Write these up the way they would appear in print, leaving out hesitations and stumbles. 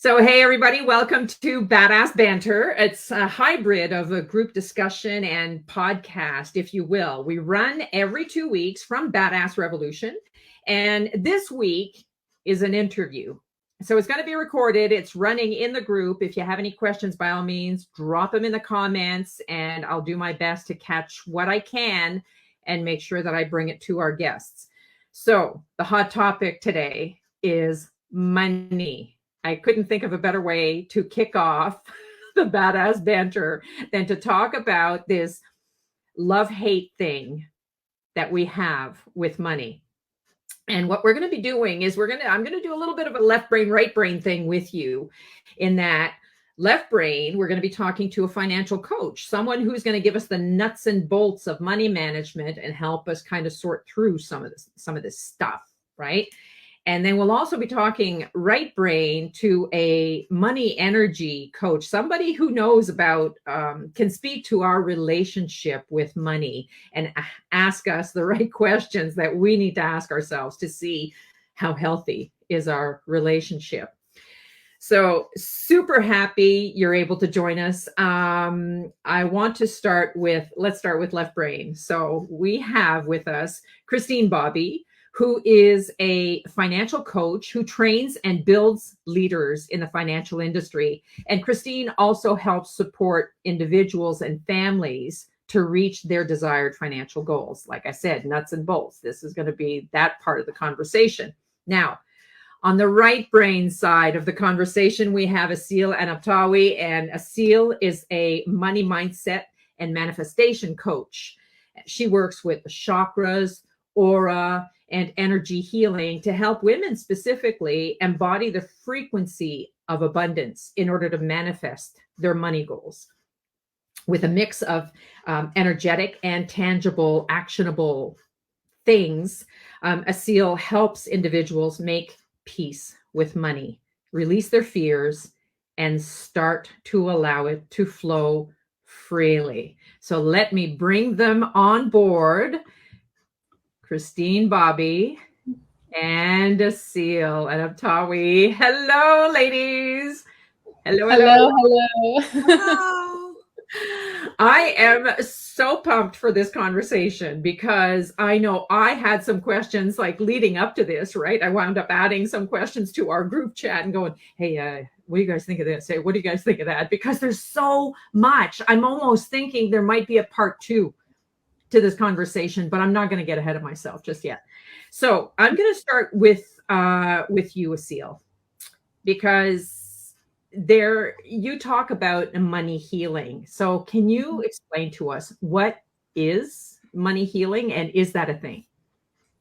So, hey, everybody, welcome to Badass Banter. It's a hybrid of a group discussion and podcast, if you will. We run every 2 weeks from Badass Revolution. And this week is an interview. So it's going to be recorded. It's running in the group. If you have any questions, by all means, drop them in the comments and I'll do my best to catch what I can and make sure that I bring it to our guests. So the hot topic today is money. I couldn't think of a better way to kick off the Badass Banter than to talk about this love-hate thing that we have with money. And what we're going to be doing is I'm going to do a little bit of a left brain, right brain thing with you. In that left brain, we're going to be talking to a financial coach, someone who's going to give us the nuts and bolts of money management and help us kind of sort through some of this stuff, right? And then we'll also be talking right brain to a money energy coach, somebody who knows about, can speak to our relationship with money and ask us the right questions that we need to ask ourselves to see how healthy is our relationship. So super happy you're able to join us. I want to let's start with left brain. So we have with us Christine Bobye, who is a financial coach who trains and builds leaders in the financial industry. And Christine also helps support individuals and families to reach their desired financial goals. Like I said, nuts and bolts. This is going to be that part of the conversation. Now, on the right brain side of the conversation, we have Aseel Anabtawi, and Aseel is a money mindset and manifestation coach. She works with the chakras, aura, and energy healing to help women specifically embody the frequency of abundance in order to manifest their money goals with a mix of energetic and tangible, actionable things. Aseel helps individuals make peace with money, release their fears, and start to allow it to flow freely. So let me bring them on board. Christine Bobye and Aseel Anabtawi. Hello, ladies. Hello. Hello. I am so pumped for this conversation because I know I had some questions like leading up to this, right? I wound up adding some questions to our group chat and going, hey, what do you guys think of this? Hey, what do you guys think of that? Because there's so much. I'm almost thinking there might be a part 2 to this conversation, but I'm not going to get ahead of myself just yet. So I'm going to start with you, Aseel, because you talk about money healing. So can you explain to us what is money healing and is that a thing?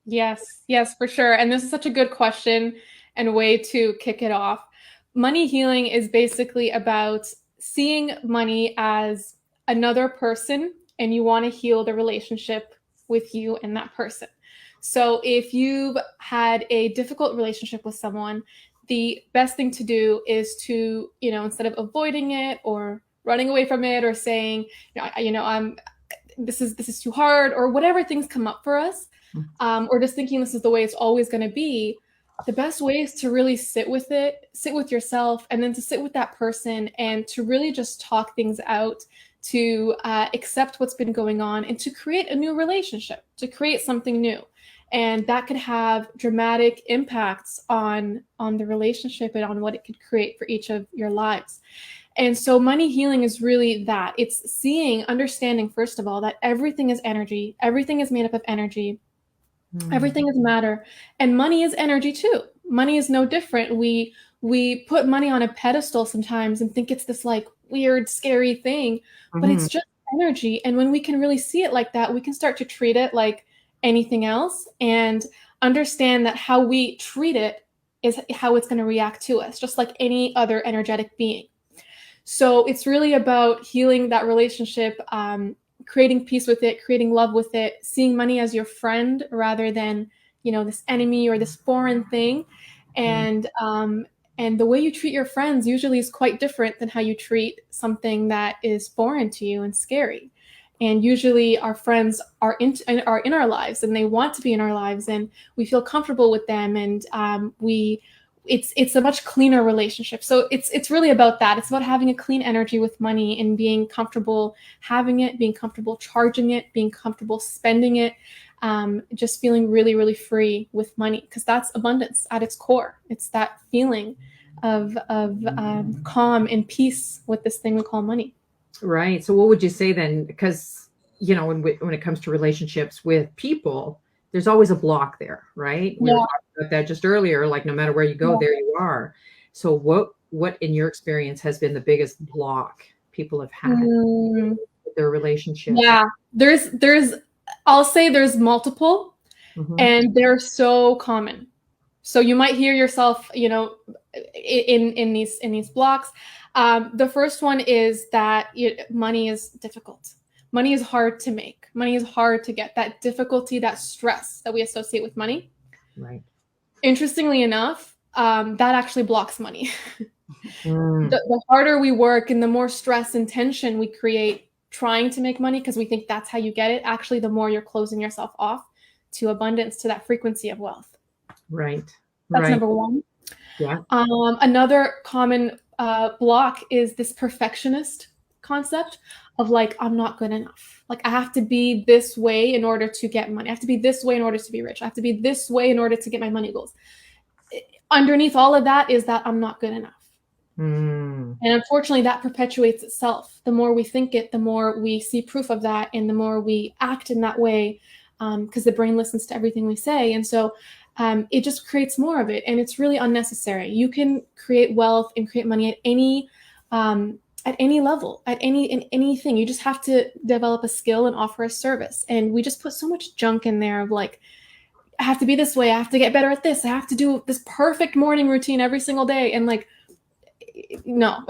Yes, for sure. And this is such a good question and way to kick it off. Money healing is basically about seeing money as another person and you want to heal the relationship with you and that person. So if you've had a difficult relationship with someone, the best thing to do is to, instead of avoiding it or running away from it or saying, this is too hard or whatever things come up for us, or just thinking this is the way it's always going to be, the best way is to really sit with it, sit with yourself, and then to sit with that person and to really just talk things out, to accept what's been going on and to create a new relationship, to create something new. And that could have dramatic impacts on the relationship and on what it could create for each of your lives. And so money healing is really that. It's understanding, first of all, that everything is energy. Everything is made up of energy. Everything is matter. And money is energy too. Money is no different. We put money on a pedestal sometimes and think it's this like weird, scary thing, but it's just energy. And when we can really see it like that, we can start to treat it like anything else and understand that how we treat it is how it's going to react to us, just like any other energetic being. So it's really about healing that relationship, creating peace with it, creating love with it, seeing money as your friend rather than, this enemy or this foreign thing. And the way you treat your friends usually is quite different than how you treat something that is foreign to you and scary. And usually our friends are in our lives and they want to be in our lives and we feel comfortable with them and we it's a much cleaner relationship. So it's really about that. It's about having a clean energy with money and being comfortable having it, being comfortable charging it, being comfortable spending it, just feeling really, really free with money, because that's abundance at its core. It's that feeling of calm and peace with this thing we call money. Right. So what would you say then? Because, when it comes to relationships with people, there's always a block there, right? We were Yeah. talking about that just earlier, like no matter where you go, Yeah. there you are. So what in your experience has been the biggest block people have had with their relationship? Yeah. There's I'll say there's multiple, Mhm. and they're so common. So you might hear yourself, in these blocks. The first one is that money is difficult. Money is hard to make. Money is hard to get. That difficulty, that stress that we associate with money. Right. Interestingly enough, that actually blocks money. Mm. The harder we work and the more stress and tension we create trying to make money because we think that's how you get it, actually, the more you're closing yourself off to abundance, to that frequency of wealth. Right. That's Right. number one. Yeah. Another common block is this perfectionist concept of like, I'm not good enough. Like, I have to be this way in order to get money. I have to be this way in order to be rich. I have to be this way in order to get my money goals. Underneath all of that is that I'm not good enough. Mm. And unfortunately, that perpetuates itself. The more we think it, the more we see proof of that, and the more we act in that way, because the brain listens to everything we say. And so it just creates more of it, and it's really unnecessary. You can create wealth and create money at any level, in anything. You just have to develop a skill and offer a service. And we just put so much junk in there of like, I have to be this way. I have to get better at this. I have to do this perfect morning routine every single day. And like, no,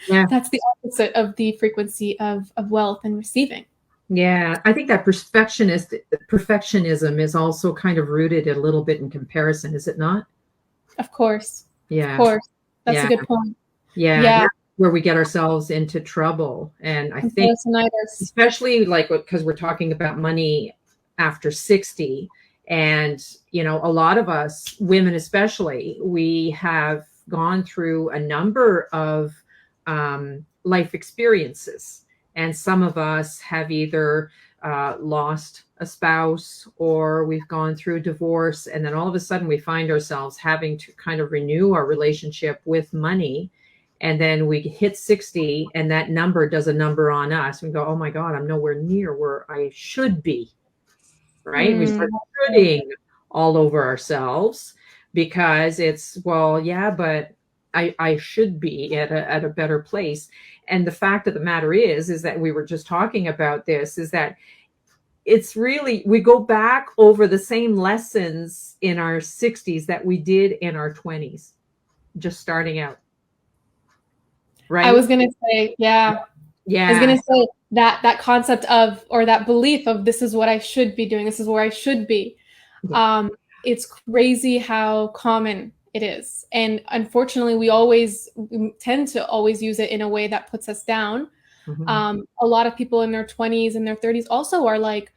Yeah. that's the opposite of the frequency of wealth and receiving. Yeah, I think that perfectionism is also kind of rooted a little bit in comparison, is it not? Of course. Yeah. Of course. That's Yeah. a good point. Yeah. Yeah. That's where we get ourselves into trouble. And I think, Comparisonitis. especially like because we're talking about money after 60, and, a lot of us, women especially, we have gone through a number of life experiences. And some of us have either lost a spouse, or we've gone through divorce. And then all of a sudden we find ourselves having to kind of renew our relationship with money. And then we hit 60 and that number does a number on us. We go, oh my God, I'm nowhere near where I should be. Right. We start shooting all over ourselves because it's, well, yeah, but I should be at a better place. And the fact of the matter is that we were just talking about this, is that it's really, we go back over the same lessons in our 60s that we did in our 20s, just starting out. Right. I was going to say, yeah. Yeah. I was going to say that concept of, or that belief of, this is what I should be doing. This is where I should be. Yeah. It's crazy how common it is. And unfortunately, we tend to always use it in a way that puts us down. Mm-hmm. A lot of people in their 20s and their 30s also are like,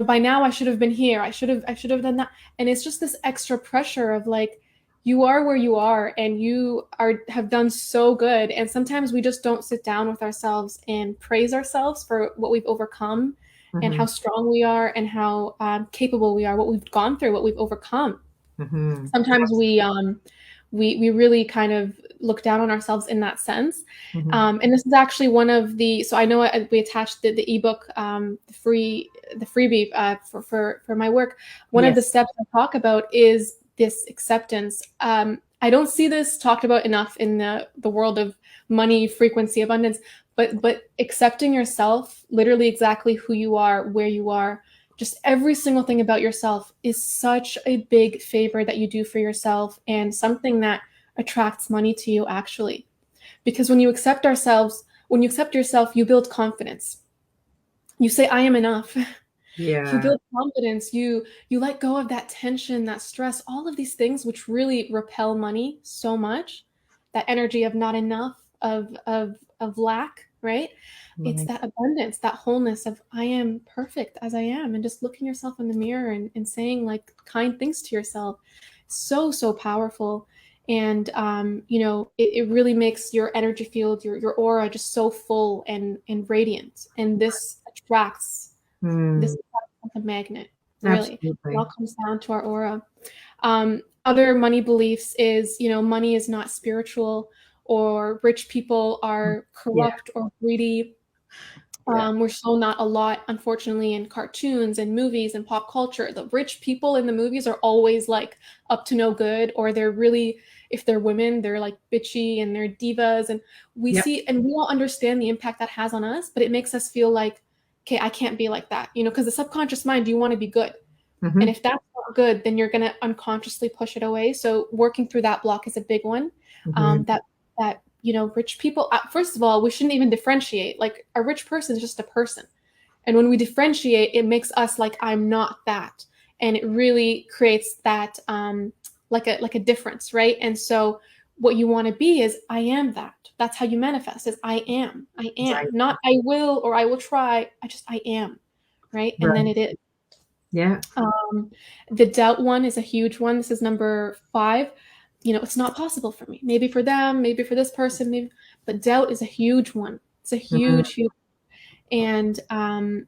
by now I should have been here. I should have done that. And it's just this extra pressure of like, you are where you are, and you have done so good. And sometimes we just don't sit down with ourselves and praise ourselves for what we've overcome, Mm-hmm. and how strong we are, and how capable we are, what we've gone through, what we've overcome. Mm-hmm. Sometimes we really kind of look down on ourselves in that sense. Mm-hmm. And this is actually one of the, so I know we attached the ebook, the freebie for my work. One of the steps I talk about is this acceptance. I don't see this talked about enough in the world of money, frequency, abundance, but accepting yourself, literally exactly who you are, where you are, just every single thing about yourself is such a big favor that you do for yourself, and something that attracts money to you, actually. Because when you accept yourself, you build confidence. You say, I am enough. Yeah. You build confidence. You let go of that tension, that stress, all of these things which really repel money so much. That energy of not enough, of lack, right? It's that abundance, that wholeness of, I am perfect as I am, and just looking yourself in the mirror and saying like kind things to yourself. So powerful. And it really makes your energy field, your aura, just so full and radiant. And this attracts this like a magnet, really. Absolutely. It all comes down to our aura. Other money beliefs is, money is not spiritual, or rich people are corrupt or greedy. We're shown that a lot, unfortunately, in cartoons and movies and pop culture. The rich people in the movies are always like up to no good, or they're really, if they're women, they're like bitchy and they're divas. And we see, and we all understand the impact that has on us, but it makes us feel like, okay, I can't be like that, because the subconscious mind, you want to be good. And if that's not good, then you're going to unconsciously push it away. So working through that block is a big one. That rich people, first of all, we shouldn't even differentiate. Like, a rich person is just a person. And when we differentiate, it makes us like, I'm not that. And it really creates that like a difference, right? And so what you want to be is, I am that. That's how you manifest, is I am. Right. Not I will, or I will try. I am, right? And then it is. Yeah. The doubt one is a huge one. This is number 5. It's not possible for me. Maybe for them, maybe for this person, but doubt is a huge one. It's a huge, huge, and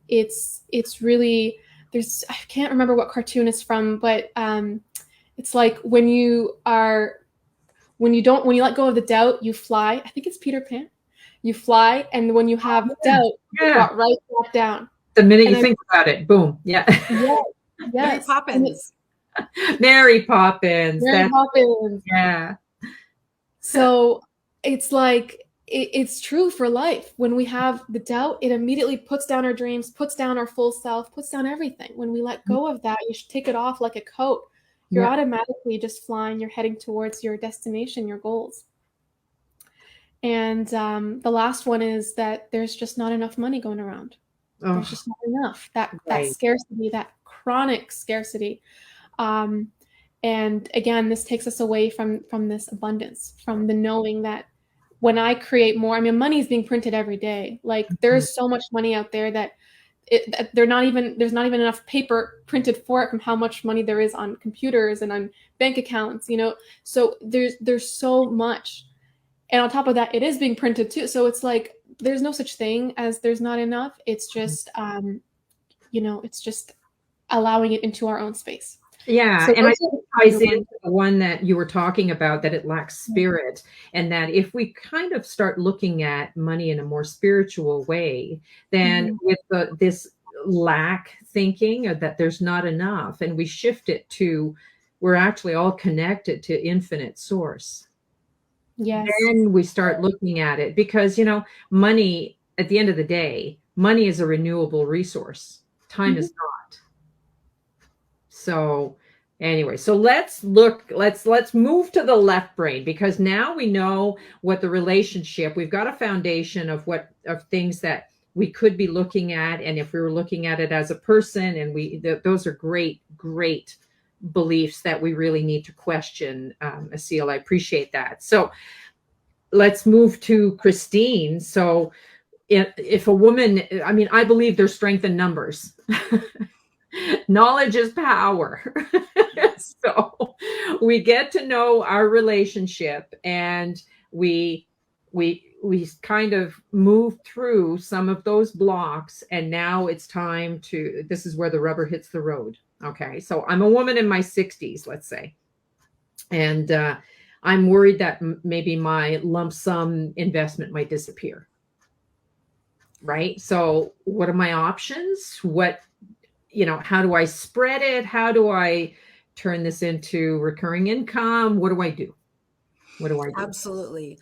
it's really, I can't remember what cartoon it's from, but it's like when you let go of the doubt, you fly. I think it's Peter Pan. You fly, and when you have doubt, you drop right back down. The minute you think about it, boom. Yeah. Yes. Mary Poppins. Mary Poppins. Mary Poppins. Yeah. So it's like, it's true for life. When we have the doubt, it immediately puts down our dreams, puts down our full self, puts down everything. When we let go of that, you should take it off like a coat. You're automatically just flying. You're heading towards your destination, your goals. And the last one is that there's just not enough money going around. There's just not enough. That scarcity, that chronic scarcity. And again, this takes us away from this abundance, from the knowing that when I create more, money is being printed every day. Like, there's so much money out there that there's not even enough paper printed for it, from how much money there is on computers and on bank accounts, so there's so much. And on top of that, it is being printed too. So it's like, there's no such thing as there's not enough. It's just, it's just allowing it into our own space. Yeah. So, and I think it ties into the one that you were talking about, that it lacks spirit. And that if we kind of start looking at money in a more spiritual way, then with this lack thinking, or that there's not enough, and we shift it to, we're actually all connected to infinite source. Yes. Then we start looking at it, because, money, at the end of the day, money is a renewable resource. Time is not. So anyway, so let's move to the left brain, because now we know what the relationship, we've got a foundation of things that we could be looking at. And if we were looking at it as a person, and those are great beliefs that we really need to question. Aseel, I appreciate that. So let's move to Christine. So if a woman, I believe there's strength in numbers. Knowledge is power. So we get to know our relationship, and we kind of move through some of those blocks, and now it's time to, this is where the rubber hits the road. Okay, so I'm a woman in my 60s, let's say, and I'm worried that maybe my lump sum investment might disappear. Right? So what are my options? How do I spread it? How do I turn this into recurring income? What do I do? Absolutely.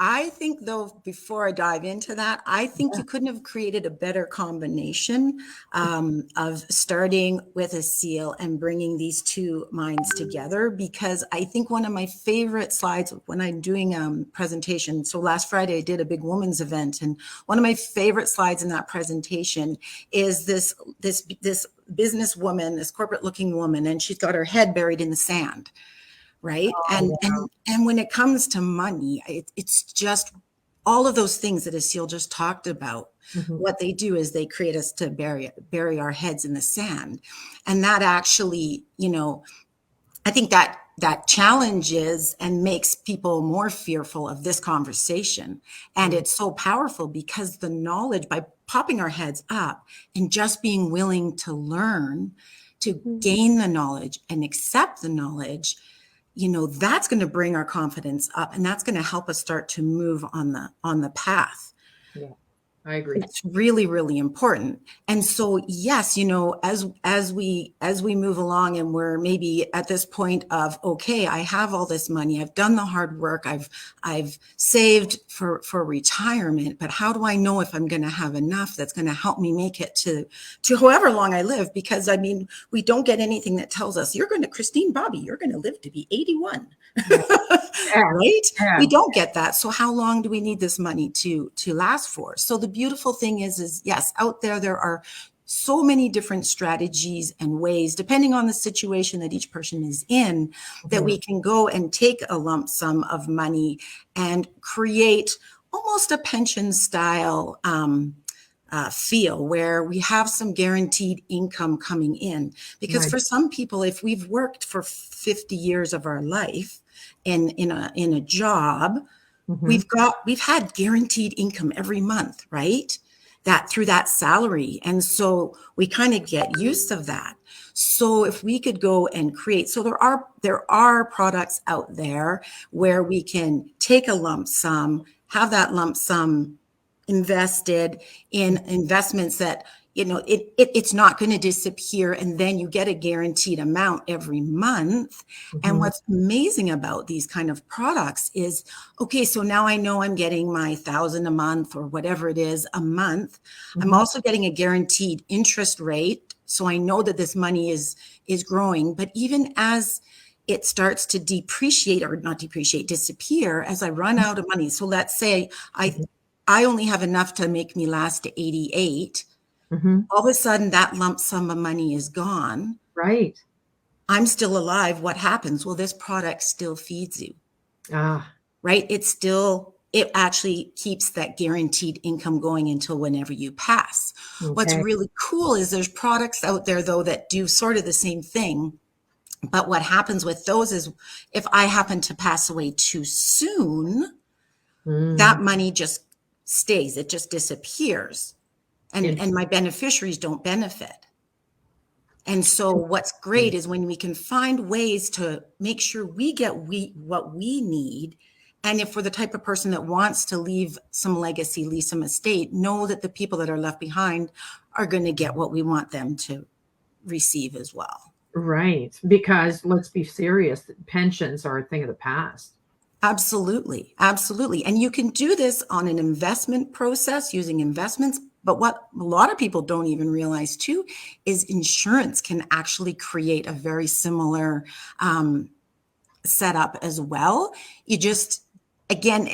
I think, though, before I dive into that, I think you couldn't have created a better combination of starting with Aseel and bringing these two minds together, because I think one of my favorite slides when I'm doing presentation, so last Friday I did a big women's event, and one of my favorite slides in that presentation is this businesswoman, this corporate looking woman, and she's got her head buried in the sand. Right. And when it comes to money, it's just all of those things that Aseel just talked about. What they do is they create us to bury our heads in the sand. And that actually, I think that that challenges and makes people more fearful of this conversation. And it's so powerful because the knowledge, by popping our heads up and just being willing to learn, to gain the knowledge and accept the knowledge, you know, that's going to bring our confidence up, and that's going to help us start to move on the path. Yeah, I agree. It's really, really important. And so, yes, you know, as we move along and we're maybe at this point of, okay, I have all this money, I've done the hard work, I've saved for retirement, but how do I know if I'm going to have enough that's going to help me make it to however long I live? Because I mean, we don't get anything that tells us you're going to, Christine, Bobby, you're going to live to be 81. Yeah. Right? Yeah. We don't get that. So how long do we need this money to last for? So the beautiful thing is yes, out there are so many different strategies and ways, depending on the situation that each person is in, that we can go and take a lump sum of money and create almost a pension style feel where we have some guaranteed income coming in. Because for some people, if we've worked for 50 years of our life in a job, we've had guaranteed income every month, right? That through that salary. And so we kind of get used of that. So if we could go and create, so there are products out there where we can take a lump sum, have that lump sum invested in investments that, you know, it's not going to disappear, and then you get a guaranteed amount every month. And what's amazing about these kind of products is, okay, so now I know I'm getting my $1,000 a month or whatever it is a month. I'm also getting a guaranteed interest rate, so I know that this money is growing. But even as it starts to depreciate, or not depreciate, disappear, as I run out of money. So let's say I only have enough to make me last to 88. All of a sudden, that lump sum of money is gone. Right. I'm still alive. What happens? Well, this product still feeds you. Right? It actually keeps that guaranteed income going until whenever you pass. Okay. What's really cool is there's products out there, though, that do sort of the same thing. But what happens with those is if I happen to pass away too soon, that money just stays. It just disappears. And my beneficiaries don't benefit. And so what's great is when we can find ways to make sure we get what we need. And if we're the type of person that wants to leave some legacy, leave some estate, know that the people that are left behind are going to get what we want them to receive as well. Right. Because let's be serious, pensions are a thing of the past. Absolutely. Absolutely. And you can do this on an investment process using investments. But what a lot of people don't even realize too is insurance can actually create a very similar setup as well. You just, again,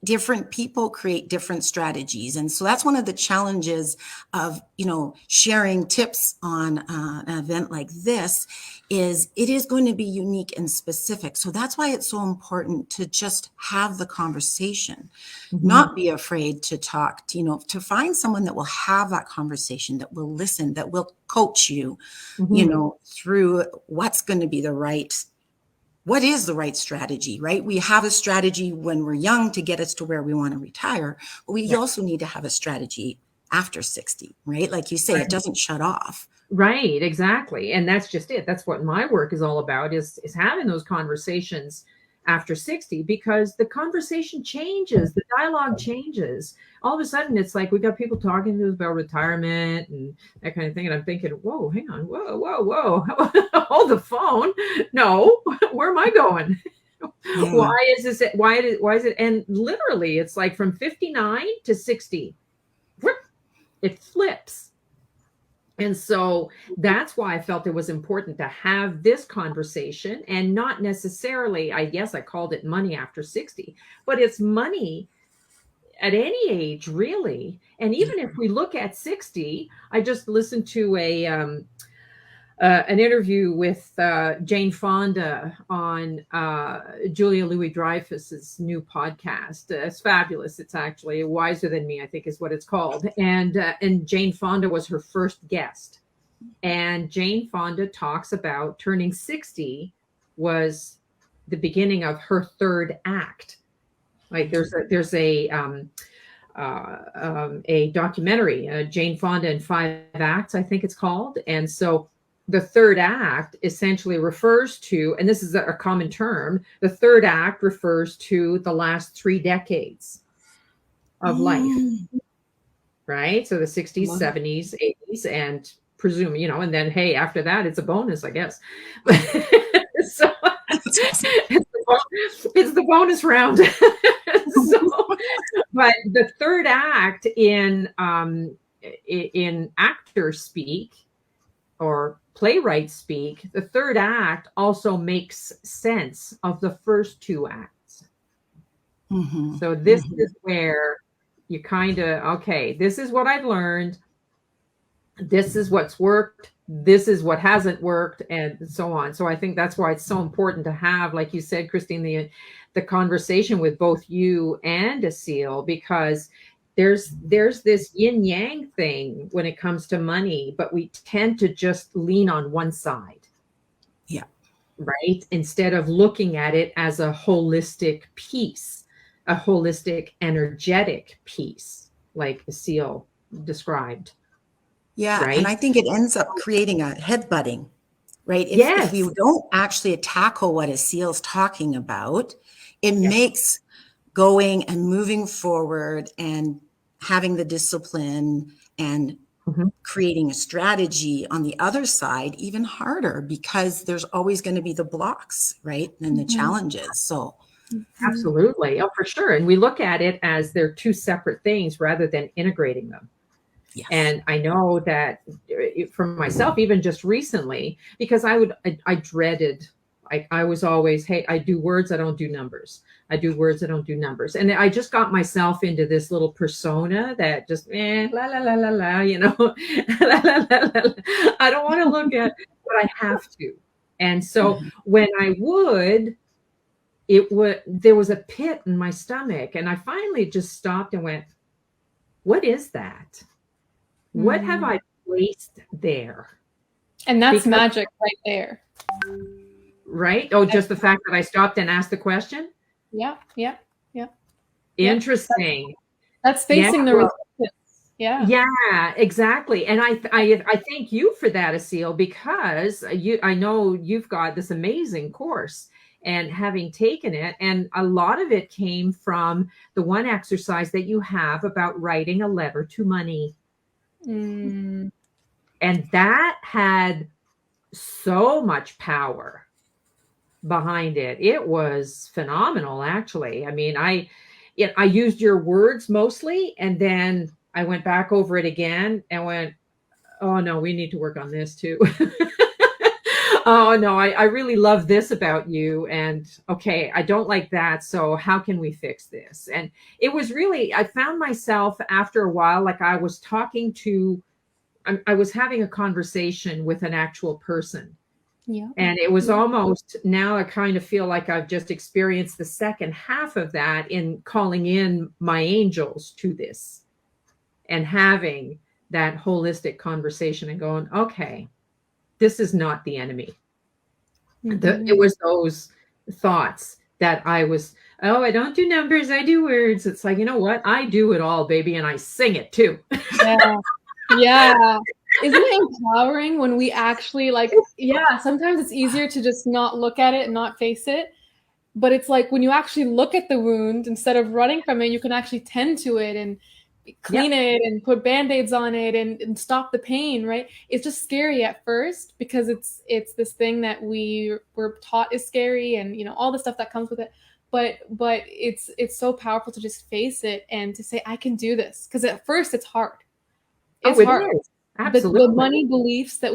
different people create different strategies. And so that's one of the challenges of, you know, sharing tips on an event like this is it is going to be unique and specific. So that's why it's so important to just have the conversation, not be afraid to talk, to find someone that will have that conversation, that will listen, that will coach you, through what's going to be what is the right strategy, right? We have a strategy when we're young to get us to where we want to retire, but we also need to have a strategy after 60, right? Like you say, it doesn't shut off. Right, exactly. And that's just it. That's what my work is all about, is having those conversations after 60, because the conversation changes, the dialogue changes. All of a sudden, it's like we got people talking to us about retirement and that kind of thing. And I'm thinking, whoa, hang on, whoa, hold the phone. No, where am I going? Yeah. Why is this? Why is it? And literally, it's like from 59 to 60, it flips. And so that's why I felt it was important to have this conversation, and not necessarily, I called it money after 60, but it's money at any age, really. And even if we look at 60, I just listened to an interview with Jane Fonda on Julia Louis-Dreyfus's new podcast. It's fabulous. It's actually Wiser Than Me, I think is what it's called. And Jane Fonda was her first guest. And Jane Fonda talks about turning 60 was the beginning of her third act. Like there's a documentary, Jane Fonda in 5 acts, I think it's called. And so the third act essentially refers to, and this is a common term, the third act refers to the last 3 decades of life, right? So the 60s, 70s, 80s, and presume, and then, hey, after that, it's a bonus, I guess. So it's the bonus round. So, but the third act in actor speak or playwright speak, the third act also makes sense of the first 2 acts. Mm-hmm. So this is where you kind of, okay, this is what I've learned. This is what's worked. This is what hasn't worked, and so on. So I think that's why it's so important to have, like you said, Christine, the conversation with both you and Aseel, because there's this yin yang thing when it comes to money, but we tend to just lean on one side. Yeah. Right? Instead of looking at it as a holistic piece, a holistic, energetic piece, like Aseel described. Yeah. Right? And I think it ends up creating a headbutting, right? Yes. If we don't actually tackle what Aseel's talking about, it makes going and moving forward and having the discipline and creating a strategy on the other side even harder, because there's always going to be the blocks, right? And the challenges. So absolutely. Oh, for sure. And we look at it as they're 2 separate things rather than integrating them. Yes. And I know that for myself, even just recently, because I dreaded, I was always, hey, I do words, I don't do numbers. I do words, I don't do numbers. And I just got myself into this little persona that just, la, la, la, la, la, la, la, la, la. I don't want to look at, but I have to. And so when I would, there was a pit in my stomach, and I finally just stopped and went, what is that? What have I placed there? And that's magic right there. Right? Oh, just the fact that I stopped and asked the question? Yeah. Interesting. That's facing the resistance. Yeah. Yeah, exactly. And I thank you for that, Aseel, because I know you've got this amazing course, and having taken it, and a lot of it came from the one exercise that you have about writing a letter to money. And that had so much power behind it. It was phenomenal, actually. I mean, I used your words mostly, and then I went back over it again and went, oh no, we need to work on this too. Oh no, I really love this about you. And okay, I don't like that. So how can we fix this? And it was really, I found myself after a while, like I was I was having a conversation with an actual person. Yeah. And it was almost, now I kind of feel like I've just experienced the second half of that in calling in my angels to this and having that holistic conversation and going, okay, this is not the enemy. It was those thoughts that I was, oh, I don't do numbers, I do words. It's like, you know what? I do it all, baby. And I sing it too. Yeah. Isn't it empowering when we actually sometimes it's easier to just not look at it and not face it. But it's like when you actually look at the wound, instead of running from it, you can actually tend to it and clean it and put Band-Aids on it and stop the pain, right? It's just scary at first because it's this thing that we were taught is scary, and all the stuff that comes with it. But it's so powerful to just face it and to say, I can do this. Because at first it's hard. It's hard. The money beliefs that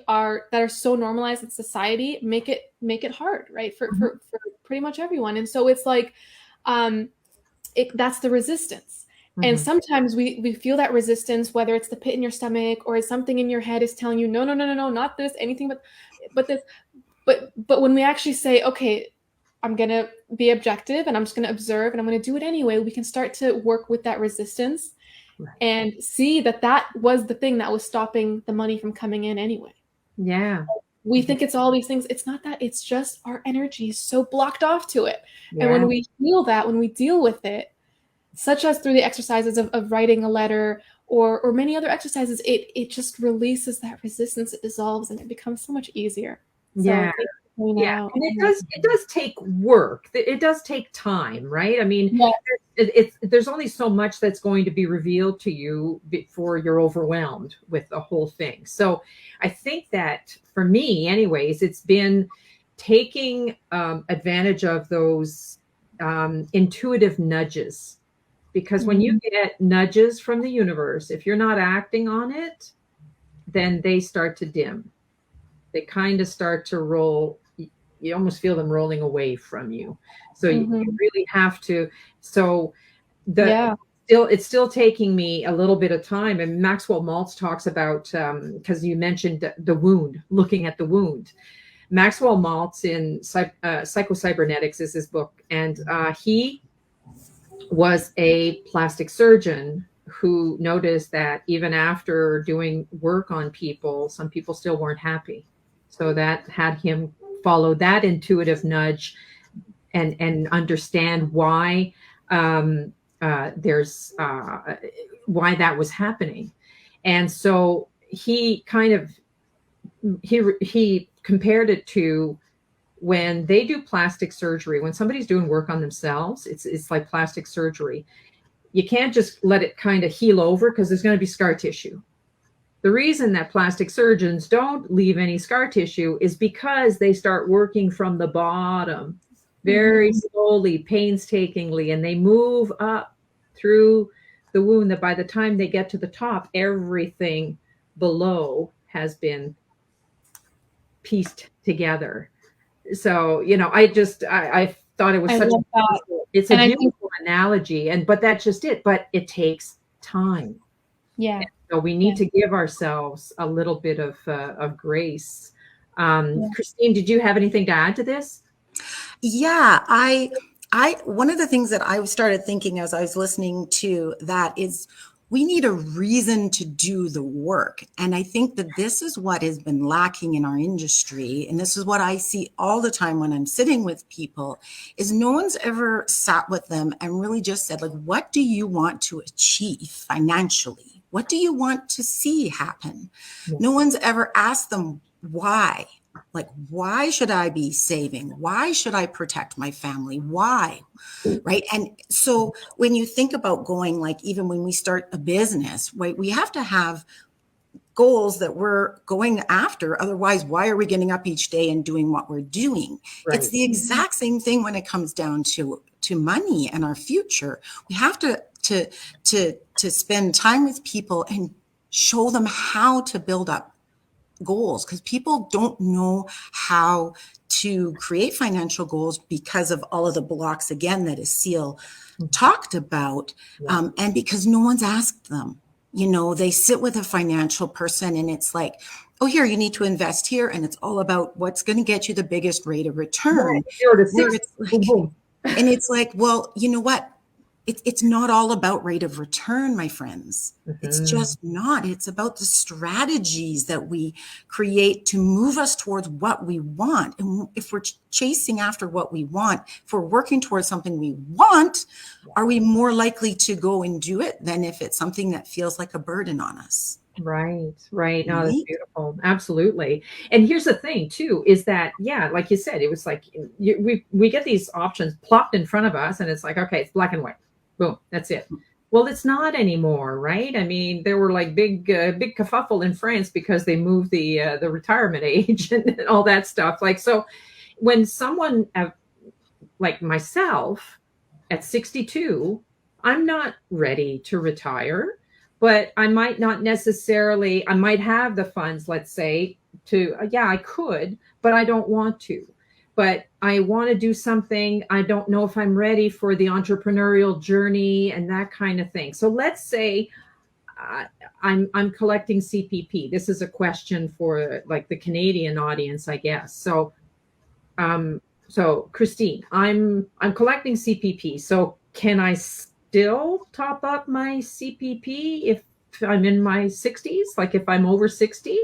are so normalized in society make it hard, right? For pretty much everyone. And so it's like that's the resistance. And sometimes we feel that resistance, whether it's the pit in your stomach or it's something in your head is telling you, no, not this, anything but this. But when we actually say, okay, I'm going to be objective and I'm just going to observe and I'm going to do it anyway, we can start to work with that resistance and see that was the thing that was stopping the money from coming in anyway. Yeah. we think it's all these things. It's not that. It's just our energy is so blocked off to it. Yeah. And when we heal that, when we deal with it, such as through the exercises of writing a letter or many other exercises, it just releases that resistance. It dissolves and it becomes so much easier. So Yeah. Yeah, and it does take work. It does take time, right? I mean, there's only so much that's going to be revealed to you before you're overwhelmed with the whole thing. So I think that for me, anyways, it's been taking advantage of those intuitive nudges, because when you get nudges from the universe, if you're not acting on it, then they start to dim. They kind of start to roll. You almost feel them rolling away from you. So you really have to. So it's still taking me a little bit of time. And Maxwell Maltz talks about, because you mentioned the wound, looking at the wound. Maxwell Maltz in Psycho-Cybernetics is his book. And he was a plastic surgeon who noticed that even after doing work on people, some people still weren't happy. So that had him follow that intuitive nudge and understand why there's why that was happening. And so he kind of he compared it to when they do plastic surgery. When somebody's doing work on themselves, it's like plastic surgery. You can't just let it kind of heal over, because there's going to be scar tissue. The reason that plastic surgeons don't leave any scar tissue is because they start working from the bottom very slowly, painstakingly, and they move up through the wound that by the time they get to the top, everything below has been pieced together. So, I thought it was it's a beautiful analogy, but that's just it. But it takes time. Yeah. And so we need to give ourselves a little bit of grace. Christine, did you have anything to add to this? Yeah, I one of the things that I started thinking as I was listening to that is we need a reason to do the work. And I think that this is what has been lacking in our industry. And this is what I see all the time when I'm sitting with people, is no one's ever sat with them and really just said, like, what do you want to achieve financially? What do you want to see happen? Yes. No one's ever asked them why. Like, why should I be saving? Why should I protect my family? Why? Right. And so when you think about going, like, even when we start a business, right, we have to have goals that we're going after. Otherwise, why are we getting up each day and doing what we're doing? Right. It's the exact same thing when it comes down to money and our future. We have to spend time with people and show them how to build up goals, because people don't know how to create financial goals because of all of the blocks, again, that Aseel talked about, and because no one's asked them. They sit with a financial person and it's like, oh, here, you need to invest here, and it's all about what's going to get you the biggest rate of return. And it's like, well, you know what? It's not all about rate of return, my friends. It's just not. It's about the strategies that we create to move us towards what we want. And if we're chasing after what we want, if we're working towards something we want, are we more likely to go and do it than if it's something that feels like a burden on us? Right. No, that's beautiful. Absolutely. And here's the thing too, is that, like you said, it was like we get these options plopped in front of us, and it's like, okay, it's black and white. Boom, that's it. Well, it's not anymore, right? I mean, there were like big kerfuffle in France because they moved the retirement age and all that stuff. Like, so when someone like myself at 62, I'm not ready to retire, but I might not necessarily, I might have the funds, let's say, to, I could, but I don't want to. But I want to do something. I don't know if I'm ready for the entrepreneurial journey and that kind of thing. So let's say I'm collecting CPP. This is a question for like the Canadian audience, I guess. So, Christine, I'm collecting CPP. So can I still top up my CPP if I'm in my 60s? Like if I'm over 60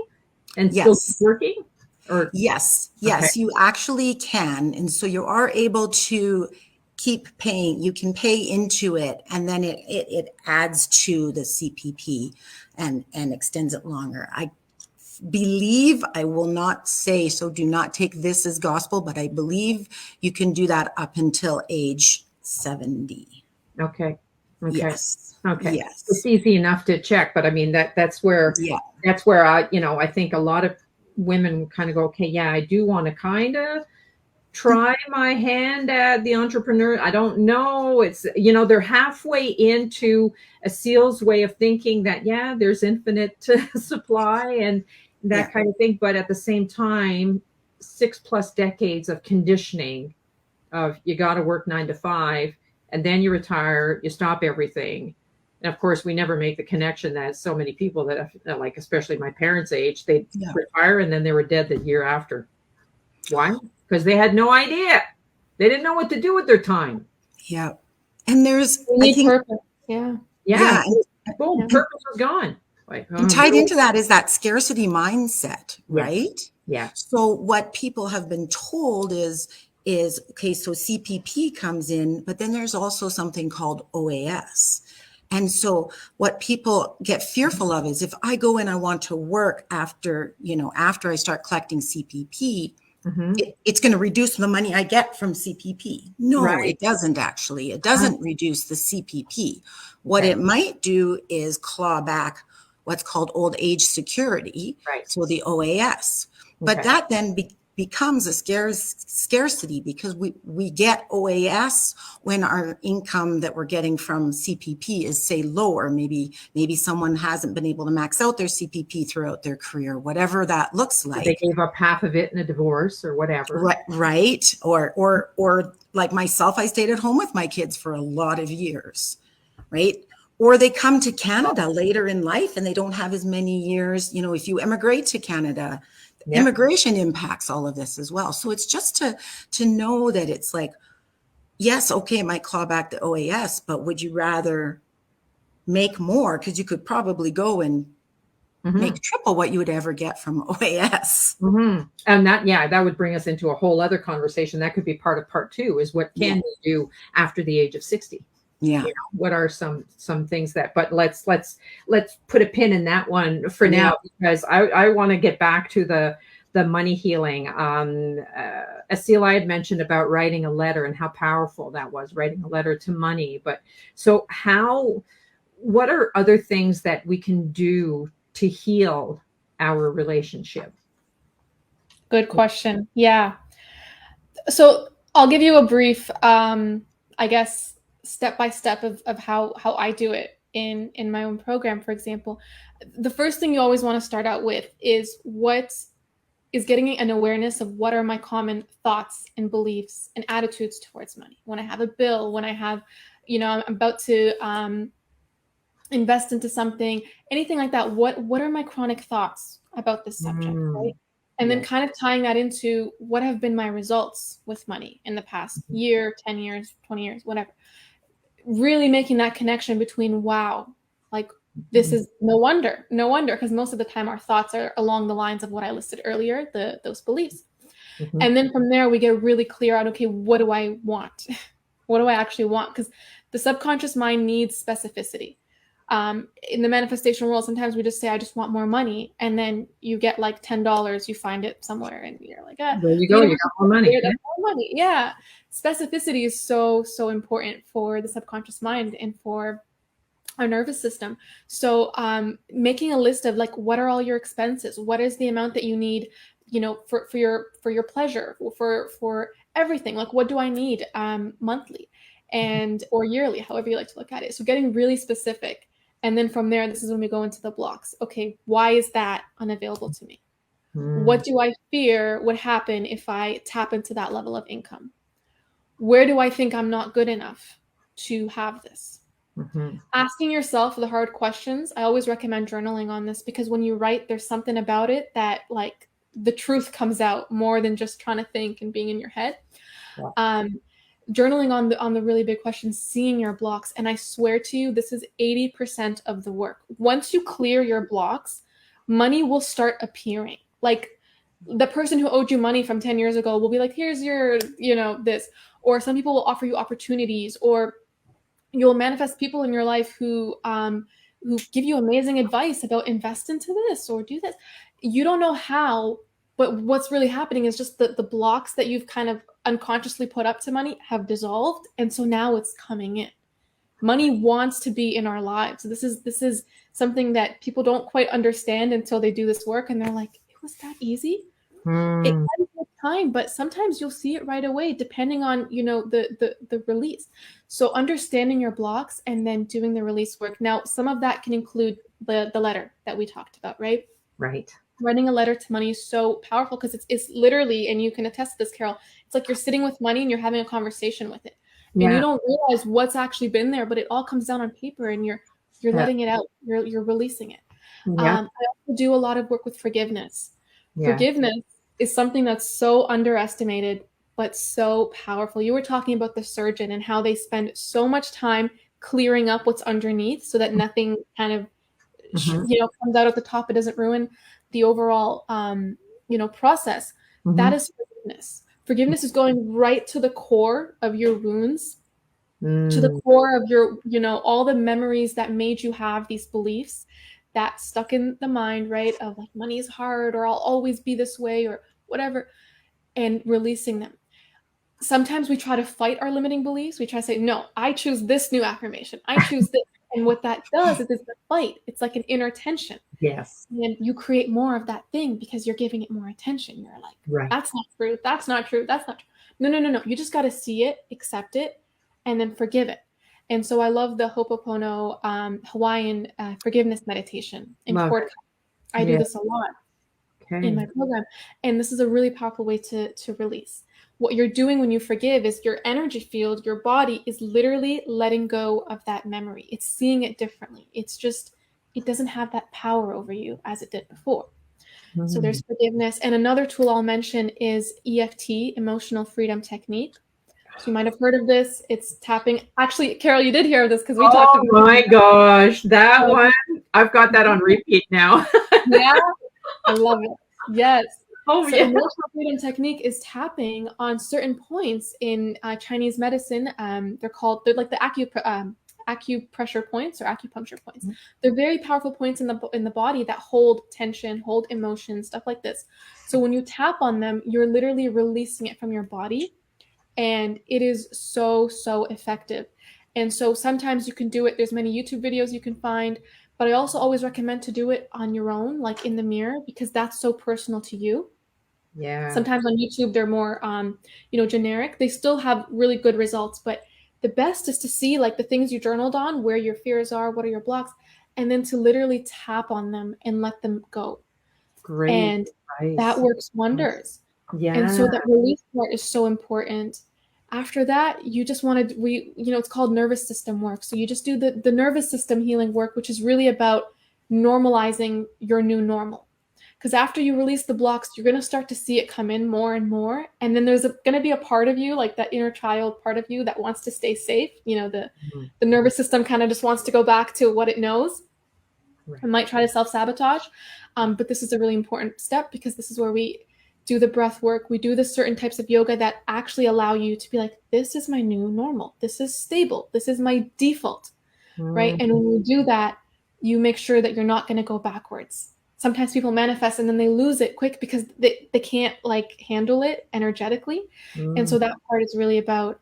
and still working? Or Yes, okay. you actually can. And so you are able to keep paying. You can pay into it, and then it adds to the CPP and extends it longer. I believe, I will not say, so do not take this as gospel, but I believe you can do that up until age 70. Okay. Okay. Yes. Okay. It's Yes. easy enough to check, but I mean that's where Yeah. I think a lot of women kind of go, okay, yeah, I do want to kind of try my hand at the entrepreneur. I don't know. It's, they're halfway into Aseel's way of thinking that, yeah, there's infinite supply and Yeah. that kind of thing. But at the same time, 6+ decades of conditioning of you got to work 9 to 5 and then you retire, you stop everything. And of course, we never make the connection that so many people that like, especially my parents' age, they Yeah. retire and then they were dead the year after. Why? Because they had no idea. They didn't know what to do with their time. Yeah. And there's, We I need think, purpose. Yeah. Yeah. yeah. Boom. Yeah. Purpose was gone. Like, And tied into that is that scarcity mindset, yes. right? Yeah. So what people have been told is okay, so CPP comes in, but then there's also something called OAS. And so what people get fearful of is if I go and I want to work after I start collecting CPP, Mm-hmm. it's going to reduce the money I get from CPP. No, Right. it doesn't actually. It doesn't reduce the CPP. What Okay. it might do is claw back what's called old age security, Right. so the OAS. But Okay. that then becomes a scarcity because we get OAS when our income that we're getting from CPP is, say, lower. Maybe someone hasn't been able to max out their CPP throughout their career, whatever that looks like. They gave up half of it in a divorce or whatever. Right. Or like myself, I stayed at home with my kids for a lot of years, right? Or they come to Canada later in life and they don't have as many years. If you immigrate to Canada, Yep. immigration impacts all of this as well. So it's just to know that it's like, yes, okay, it might claw back the OAS, but would you rather make more? Because you could probably go and make triple what you would ever get from OAS. Mm-hmm. And that would bring us into a whole other conversation. That could be part of part 2 is what can you do after the age of 60? Yeah. What are some things that, but let's put a pin in that one for now, because I want to get back to the money healing. Aseel, I had mentioned about writing a letter and how powerful that was, writing a letter to money. But so what are other things that we can do to heal our relationship? Good question. Yeah. So I'll give you a brief, I guess, step by step of how I do it in my own program. For example, the first thing you always want to start out with is what is getting an awareness of what are my common thoughts and beliefs and attitudes towards money. When I have a bill, when I have, I'm about to invest into something, anything like that. What are my chronic thoughts about this subject, right? And then kind of tying that into what have been my results with money in the past year, 10 years, 20 years, whatever. Really making that connection between, wow, like this is no wonder, because most of the time our thoughts are along the lines of what I listed earlier, those beliefs. And then from there, we get really clear on, okay, what do I want? What do I actually want? Because the subconscious mind needs specificity. In the manifestation world, sometimes we just say, I just want more money. And then you get like $10, you find it somewhere and you're like, there you go, you got more money. More money. Yeah. Specificity is so important for the subconscious mind and for our nervous system. So making a list of like, what are all your expenses? What is the amount that you need, for your pleasure, for everything? Like, what do I need monthly or yearly, however you like to look at it. So getting really specific. And then from there, this is when we go into the blocks. Okay, why is that unavailable to me? What do I fear would happen if I tap into that level of income? Where do I think I'm not good enough to have this? Asking yourself the hard questions. I always recommend journaling on this, because when you write, there's something about it that like the truth comes out more than just trying to think and being in your head. Yeah. Journaling on the really big questions, seeing your blocks. And I swear to you, this is 80% of the work. Once you clear your blocks, money will start appearing. Like the person who owed you money from 10 years ago will be like, here's your, this. Or some people will offer you opportunities, or you'll manifest people in your life who give you amazing advice about invest into this or do this. You don't know how, but what's really happening is just the blocks that you've kind of unconsciously put up to money have dissolved. And so now it's coming in. Money wants to be in our lives. This is something that people don't quite understand until they do this work, and they're like, it was that easy. It can take time, but sometimes you'll see it right away, depending on the release. So understanding your blocks and then doing the release work. Now, some of that can include the letter that we talked about, right? Right. Writing a letter to money is so powerful because it's literally, and you can attest to this, Carol. It's like you're sitting with money and you're having a conversation with it. And you don't realize what's actually been there, but it all comes down on paper, and you're letting it out. You're releasing it. I also do a lot of work with forgiveness. Forgiveness is something that's so underestimated, but so powerful. You were talking about the surgeon and how they spend so much time clearing up what's underneath so that nothing kind of comes out at the top. It doesn't ruin the overall process. That is forgiveness. Forgiveness is going right to the core of your wounds, to the core of your, all the memories that made you have these beliefs that stuck in the mind, right? Of like, money is hard, or I'll always be this way, or whatever, and releasing them. Sometimes we try to fight our limiting beliefs. We try to say, no, I choose this new affirmation. I choose this. And what that does is it's a fight. It's like an inner tension. Yes. And you create more of that thing because you're giving it more attention. You're like, that's not true. That's not true. That's not true. No. You just got to see it, accept it, and then forgive it. And so I love the Ho'oponopono Hawaiian forgiveness meditation in Port. I do this a lot in my program. And this is a really powerful way to release. What you're doing when you forgive is your energy field, your body is literally letting go of that memory. It's seeing it differently. It's just, it doesn't have that power over you as it did before. So there's forgiveness. And another tool I'll mention is EFT, Emotional Freedom Technique. So you might have heard of this. It's tapping. Actually, Carol, you did hear of this because we talked about it. Oh my gosh, that one. I've got that on repeat now. Yeah, I love it. Yes. Emotional freedom technique is tapping on certain points in Chinese medicine. They're like the acupressure points or acupuncture points. They're very powerful points in the body that hold tension, hold emotion, stuff like this. So when you tap on them, you're literally releasing it from your body, and it is so effective. And so sometimes you can do it. There's many YouTube videos you can find, but I also always recommend to do it on your own, like in the mirror, because that's so personal to you. Yeah. Sometimes on YouTube, they're more, generic. They still have really good results, but the best is to see like the things you journaled on, where your fears are, what are your blocks, and then to literally tap on them and let them go. Great. And that works wonders. Yeah. And so that release part is so important. After that, you just want to, it's called nervous system work. So you just do the nervous system healing work, which is really about normalizing your new normal. Because after you release the blocks, you're going to start to see it come in more and more. And then there's going to be a part of you, like that inner child part of you that wants to stay safe. The nervous system kind of just wants to go back to what it knows. It might try to self-sabotage. But this is a really important step, because this is where we do the breath work. We do the certain types of yoga that actually allow you to be like, this is my new normal. This is stable. This is my default, right? And when you do that, you make sure that you're not going to go backwards. Sometimes people manifest and then they lose it quick because they can't like handle it energetically. And so that part is really about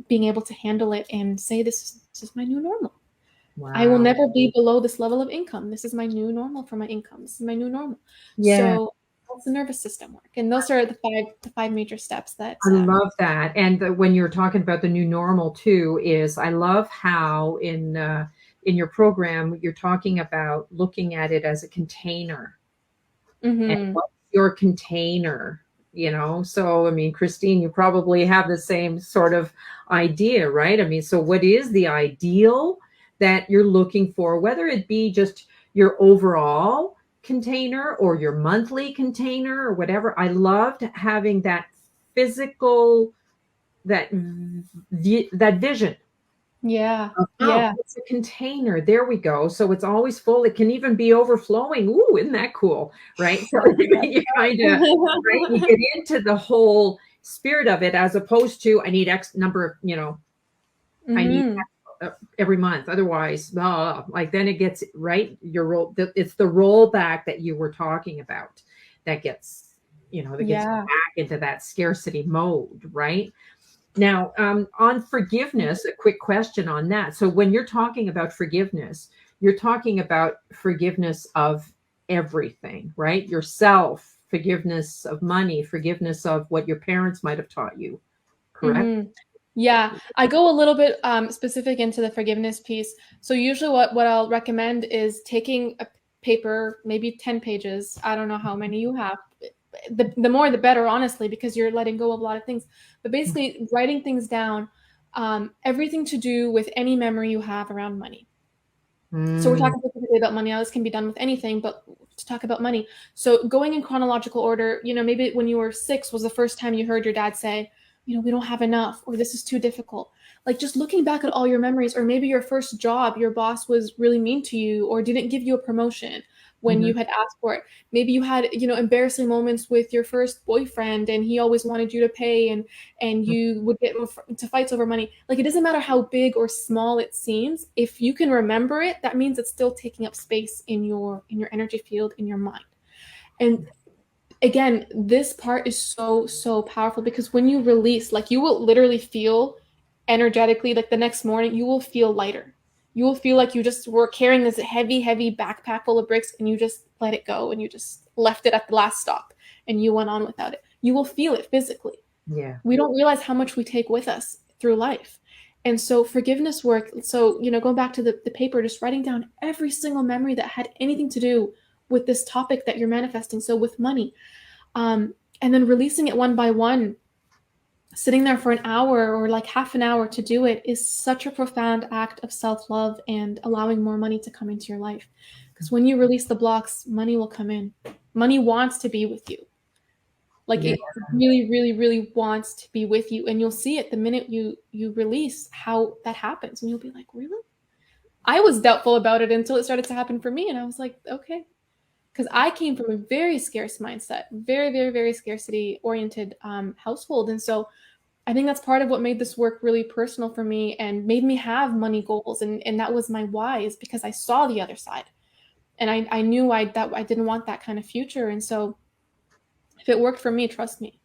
being able to handle it and say, this is my new normal. Wow. I will never be below this level of income. This is my new normal for my income. This is my new normal. Yeah. So that's the nervous system work. And those are the five major steps that I love that. And when you're talking about the new normal too, is I love how in your program, you're talking about looking at it as a container. And what's your container, So, I mean, Christine, you probably have the same sort of idea, right? I mean, so what is the ideal that you're looking for, whether it be just your overall container or your monthly container or whatever? I loved having that physical, that vision Yeah. Oh, Yeah. it's a container. There we go. So it's always full. It can even be overflowing. Ooh, isn't that cool? Right. So you kind of, right, you get into the whole spirit of it as opposed to I need X number of, I need Hmm. every month. Otherwise, like then it gets right. Your roll, it's the rollback that you were talking about that gets, that gets Yeah. back into that scarcity mode, right? Now, on forgiveness, a quick question on that. So, when you're talking about forgiveness, you're talking about forgiveness of everything, right? Yourself, forgiveness of money, forgiveness of what your parents might have taught you, correct? Hmm. Yeah, I go a little bit specific into the forgiveness piece. So usually what I'll recommend is taking a paper, maybe 10 pages. I don't know how many you have. The more the better, honestly, because you're letting go of a lot of things. But basically writing things down, everything to do with any memory you have around money. So we're Mm, talking specifically about money. Now this can be done with anything, but to talk about money. So going in chronological order, maybe when you were 6 was the first time you heard your dad say, we don't have enough, or this is too difficult. Like just looking back at all your memories, or maybe your first job, your boss was really mean to you or didn't give you a promotion when mhm. you had asked for it. Maybe you had, embarrassing moments with your first boyfriend and he always wanted you to pay and you would get into fights over money. Like it doesn't matter how big or small it seems. If you can remember it, that means it's still taking up space in your energy field, in your mind. And again, this part is so powerful because when you release, like you will literally feel energetically, like the next morning, you will feel lighter. You will feel like you just were carrying this heavy backpack full of bricks and you just let it go and you just left it at the last stop and you went on without it. You will feel it physically. Yeah. We don't realize how much we take with us through life. And so forgiveness work, so, going back to the paper, just writing down every single memory that had anything to do with this topic that you're manifesting. So with money, and then releasing it one by one, sitting there for an hour or like half an hour to do it is such a profound act of self-love and allowing more money to come into your life. Because when you release the blocks, money will come in. Money wants to be with you. Like Yeah. it really wants to be with you. And you'll see it the minute you release how that happens. And you'll be like, really? I was doubtful about it until it started to happen for me. And I was like, okay. Because I came from a very scarce mindset, very scarcity oriented household. And so I think that's part of what made this work really personal for me and made me have money goals. And that was my why, is because I saw the other side. And I knew that I didn't want that kind of future. And so if it worked for me, trust me,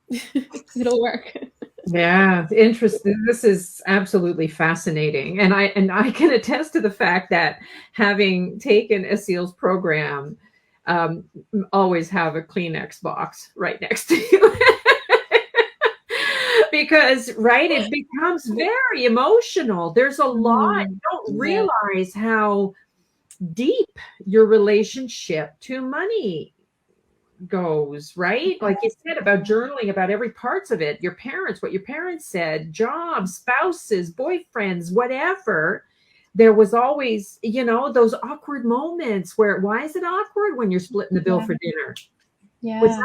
it'll work. Yeah, interesting. This is absolutely fascinating, and I can attest to the fact that having taken Aseel's program, um, always have a Kleenex box right next to you. Because right, it becomes very emotional. There's a lot. Mm, You don't yeah. realize how deep your relationship to money goes, right? Like you said about journaling about every parts of it, your parents, what your parents said, jobs, spouses, boyfriends, whatever. There was always, those awkward moments where why is it awkward when you're splitting the bill Yeah. for dinner? What's Yeah.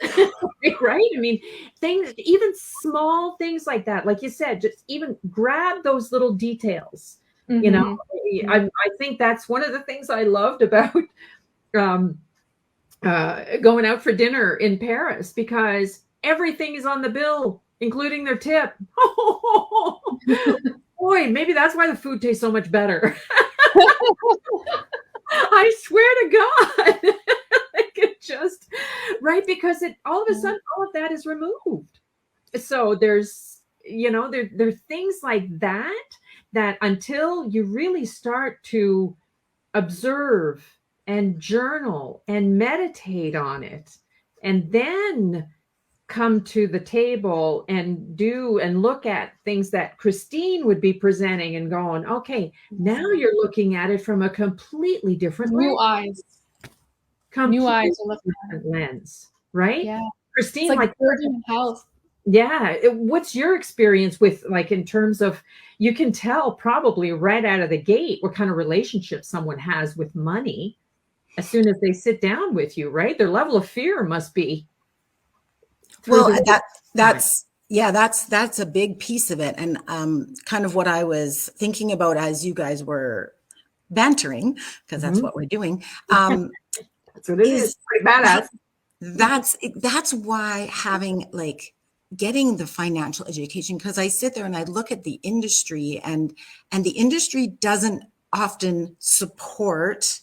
that? Right? I mean, things, even small things like that, like you said, just even grab those little details. You know, Mm-hmm. I think that's one of the things I loved about um, going out for dinner in Paris because everything is on the bill, including their tip. Boy, maybe that's why the food tastes so much better. I swear to God. Like it just, right? Because it all of a sudden, all of that is removed. So there's, there are things like that until you really start to observe and journal and meditate on it and then come to the table and do and look at things that Christine would be presenting and going, okay, now you're looking at it from a completely different New lens, eyes. New completely eyes are looking at it. different lens, right? Yeah. It's Christine, like like, building a house. yeah, what's your experience with, like, in terms of, you can tell probably right out of the gate what kind of relationship someone has with money as soon as they sit down with you, right? Their level of fear must be through Well, the roof. that's Yeah, that's a big piece of it. And kind of what I was thinking about as you guys were bantering, because that's what we're doing, That's what it is. Pretty badass. that's why having like getting the financial education, because I sit there and I look at the industry, and the industry doesn't often support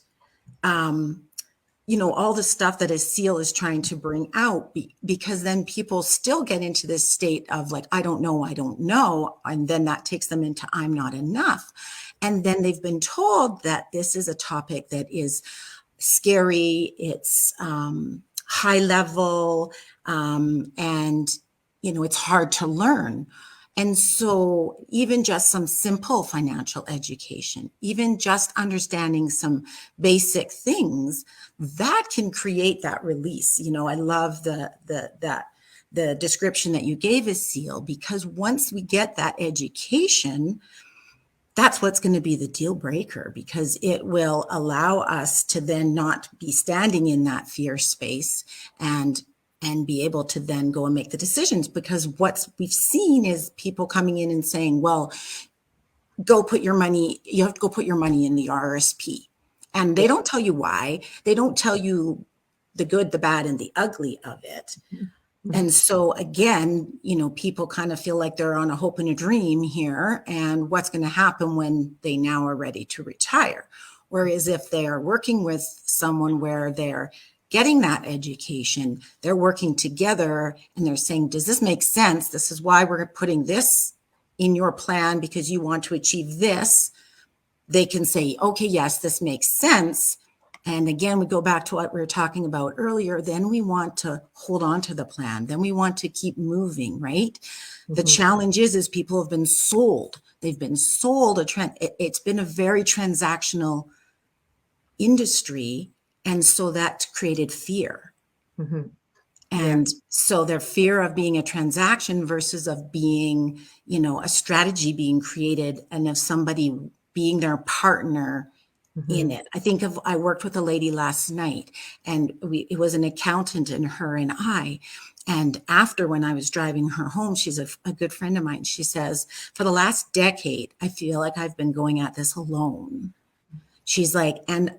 all the stuff that Aseel is trying to bring out, because then people still get into this state of like, I don't know. And then that takes them into I'm not enough. And then they've been told that this is a topic that is scary, it's high level, and it's hard to learn. And so even just some simple financial education, even just understanding some basic things, that can create that release. I love the description that you gave, Aseel, because once we get that education, that's what's going to be the deal breaker, because it will allow us to then not be standing in that fear space and be able to then go and make the decisions. Because what we've seen is people coming in and saying, well, you have to go put your money in the RSP. And they don't tell you why. They don't tell you the good, the bad, and the ugly of it. And so again, people kind of feel like they're on a hope and a dream here, and what's going to happen when they now are ready to retire. Whereas if they're working with someone where they're getting that education, they're working together and they're saying, does this make sense? This is why we're putting this in your plan, because you want to achieve this. They can say, okay, yes, this makes sense. And again, we go back to what we were talking about earlier. Then we want to hold on to the plan. Then we want to keep moving, right? The challenge is people have been sold. They've been sold a trend. It's been a very transactional industry. And so that created fear. And so their fear of being a transaction versus of being, a strategy being created, and of somebody being their partner in it. I worked with a lady last night, and it was an accountant, and her and I. And after, when I was driving her home, she's a good friend of mine. She says, for the last decade, I feel like I've been going at this alone. She's like, and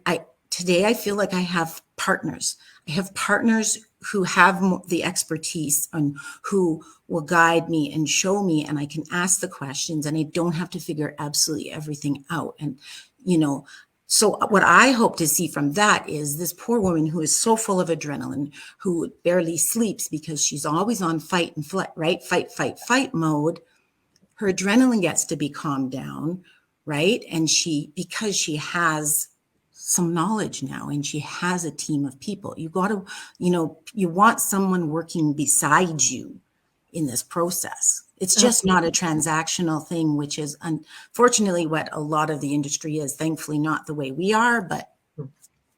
today I feel like I have partners. I have partners who have the expertise and who will guide me and show me, and I can ask the questions, and I don't have to figure absolutely everything out. And, so what I hope to see from that is this poor woman who is so full of adrenaline, who barely sleeps because she's always on fight and flight, right? Fight mode. Her adrenaline gets to be calmed down, right? And because she has some knowledge now, and she has a team of people. You got to, you want someone working beside you in this process. It's just not a transactional thing, which is unfortunately what a lot of the industry is. Thankfully, not the way we are, but.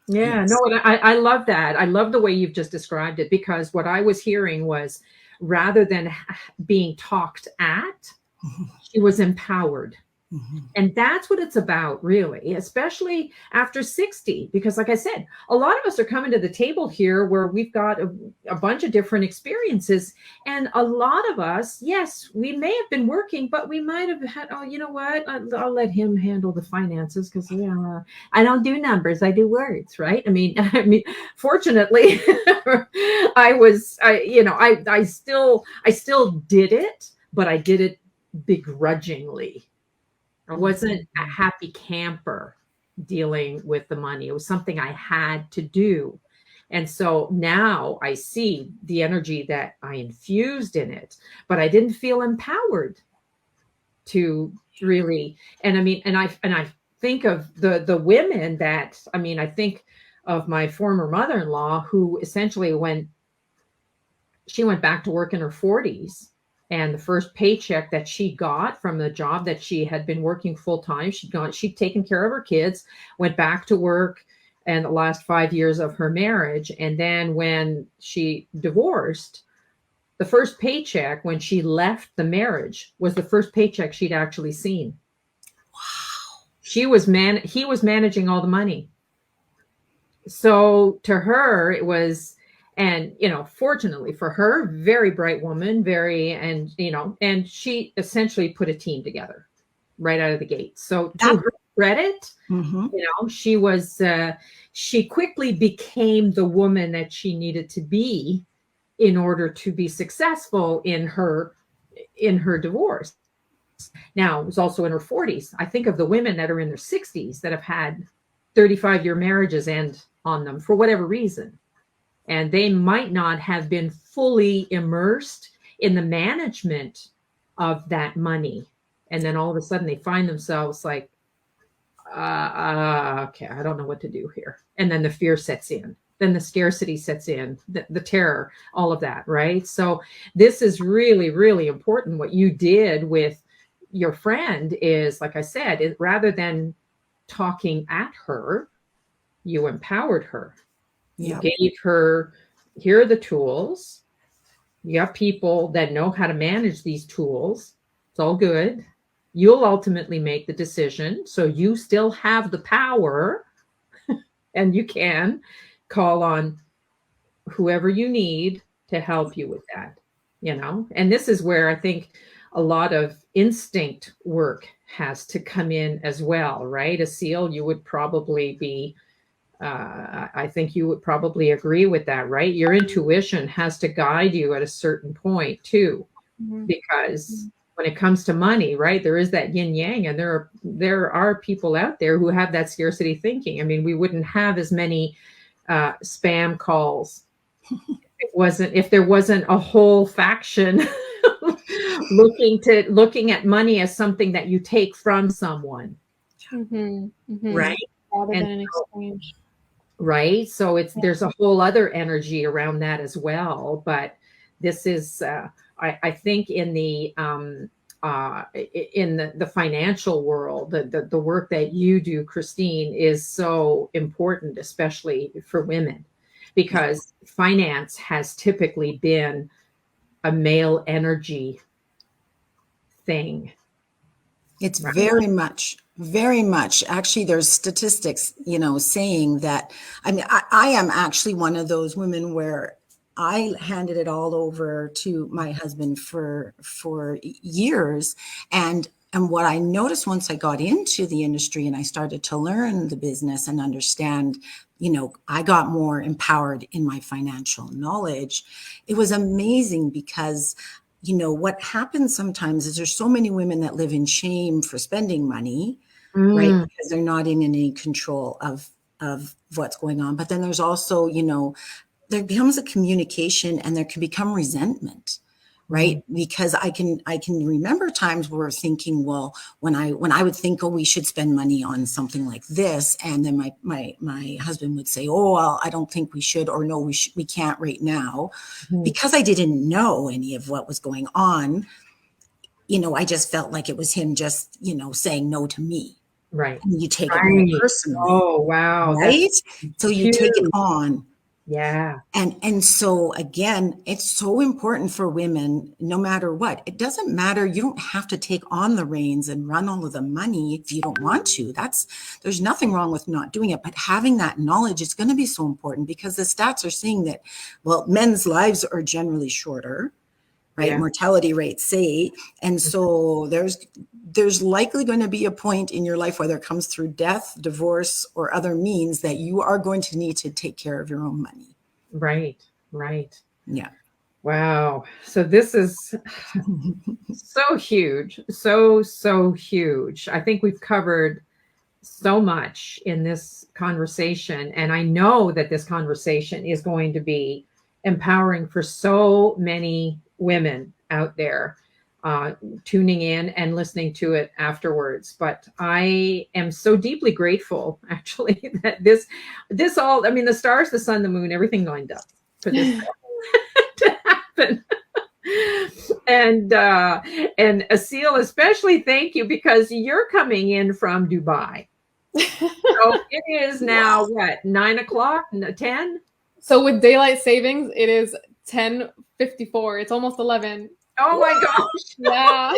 Yeah, yes. No, I love that. I love the way you've just described it, because what I was hearing was, rather than being talked at, she was empowered. And that's what it's about, really, especially after 60, because like I said, a lot of us are coming to the table here where we've got a bunch of different experiences. And a lot of us, yes, we may have been working, but we might have had, oh, you know what? I'll let him handle the finances, because I don't do numbers. I do words, right? I mean, fortunately, I still did it, but I did it begrudgingly. I wasn't a happy camper dealing with the money. It was something I had to do. And so now I see the energy that I infused in it, but I didn't feel empowered to really. And I mean, and I think of the women that, I think of my former mother-in-law, who essentially, when she went back to work in her 40s, and the first paycheck that she got from the job that she had been working full time, she'd taken care of her kids, went back to work, and the last 5 years of her marriage. And then when she divorced, the first paycheck when she left the marriage was the first paycheck she'd actually seen. Wow. He was managing all the money. So to her, it was, And, fortunately for her, very bright woman, and she essentially put a team together right out of the gate. So to her credit, she quickly became the woman that she needed to be in order to be successful in her divorce. Now, it was also in her 40s. I think of the women that are in their 60s that have had 35-year marriages end on them for whatever reason. And they might not have been fully immersed in the management of that money. And then all of a sudden they find themselves like, okay, I don't know what to do here. And then the fear sets in. Then the scarcity sets in, the terror, all of that, right? So this is really, really important. What you did with your friend is, like I said, rather than talking at her, you empowered her. You gave her, here are the tools. You have people that know how to manage these tools. It's all good. You'll ultimately make the decision. So you still have the power and you can call on whoever you need to help you with that, And this is where I think a lot of instinct work has to come in as well, right? Aseel, you would probably be I think you would probably agree with that, right? Your intuition has to guide you at a certain point too, because when it comes to money, right, there is that yin yang, and there are people out there who have that scarcity thinking. I mean, we wouldn't have as many spam calls if there wasn't a whole faction looking at money as something that you take from someone, right? Rather than an exchange. Right. So there's a whole other energy around that as well. But this is, I think in the financial world, the work that you do, Christine, is so important, especially for women, because finance has typically been a male energy thing. It's very much. Actually, there's statistics, saying that, I mean, I am actually one of those women where I handed it all over to my husband for years. And what I noticed once I got into the industry and I started to learn the business and understand, I got more empowered in my financial knowledge. It was amazing because what happens sometimes is there's so many women that live in shame for spending money, right? Because they're not in any control of what's going on. But then there's also, there becomes a communication and there can become resentment, right? Because I can remember times where we're thinking, well, when I would think, oh, we should spend money on something like this, and then my husband would say, oh, well, I don't think we should, or no, we can't right now, because I didn't know any of what was going on. I just felt like it was him just saying no to me. Right. And you take it more personally. Oh, wow. Right. So you take it on. Yeah. And so again, it's so important for women, no matter what. It doesn't matter. You don't have to take on the reins and run all of the money if you don't want to. There's nothing wrong with not doing it, but having that knowledge is going to be so important, because the stats are saying that, well, men's lives are generally shorter, right? Yeah. Mortality rates say, and so there's likely going to be a point in your life, whether it comes through death, divorce, or other means, that you are going to need to take care of your own money. Right. Yeah. Wow. So this is so huge. So huge. I think we've covered so much in this conversation. And I know that this conversation is going to be empowering for so many women out there tuning in and listening to it afterwards. But I am so deeply grateful, actually, that this all, I mean, the stars, the sun, the moon, everything lined up for this to happen. And Aseel, especially, thank you, because you're coming in from Dubai. So it is now what, 9 o'clock, 10? So with daylight savings, it is 10:54. It's almost 11. Oh my gosh. Yeah.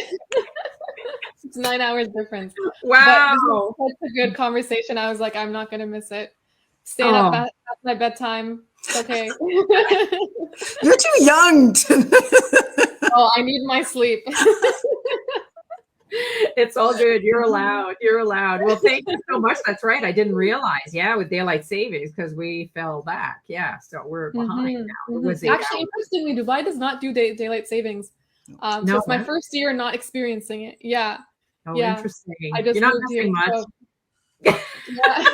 It's 9 hours difference. Wow. But this is such a good conversation. I was like, I'm not going to miss it. staying up past my bedtime. It's okay. You're too young to. Oh, I need my sleep. It's all good. You're allowed. You're allowed. Well, thank you so much. That's right. I didn't realize. Yeah, with daylight savings, because we fell back. Yeah, so we're behind now. It was 8 Actually, hours. interestingly, Dubai does not do daylight savings. So it's my first year not experiencing it. Yeah. Oh, yeah. interesting. I just You're not moved missing here. much. So, yeah.